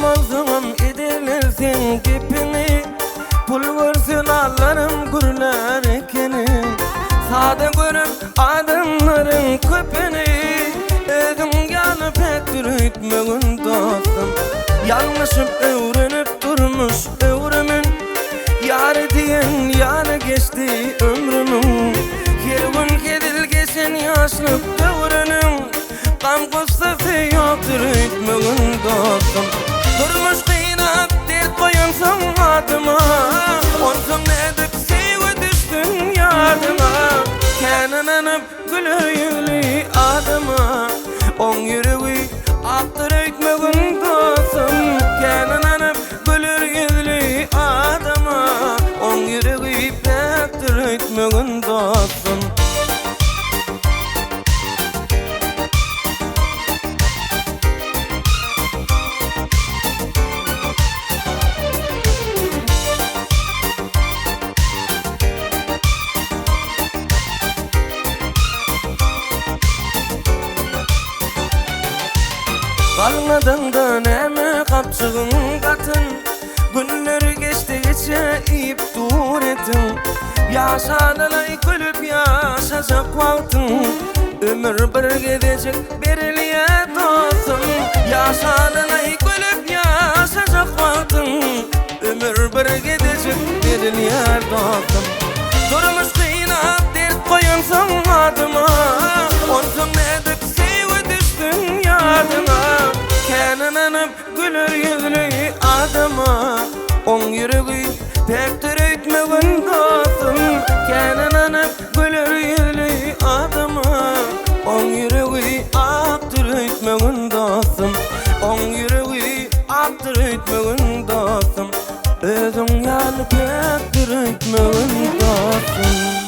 bolsam edilirsin gepini, pul versin allarım gürler ekeni. Sade görüp adamların köpeni, özüm yanı pek dürütmegin dostum. Yanlışım öğrenip durmuş ömrümün, yar diyen yana geçti ömrümün. Her gün kedilgesin yaşlık dövrünün, kan kutsası yoktur ütmegin dostum. Durmuş kıynap dert koyansın adıma, onsun edip sevgi düştün yardıma. Kenananıp gülü yüzlü adıma, on yüreği aktır ütmegin dostum. Kenananıp gülü yüzlü adıma, on yüreği pektir ütmegin dostum. Kalmadın da neme kapçığın katın, günleri geçti geçe iyip dur etin. Yaşadılay gülüp yaşayacak vaktin, ömür bir gidecek beriliye dostum. Yaşadılay gülüp yaşayacak vaktin, ömür bir gidecek beriliye dostum. Durmuş kıynap dert koyansın adıma, onsun edip sevgi düştün yardıma. Kenananıp gülür yüzlü adıma, on yüreği pektir ütmegin dostum. Kenananıp gülür yüzlü adıma, on yüreği aktır ütmegin dostum. On yüreği aktır ütmegin dostum. Özün yanı pektir ütmegin dostum.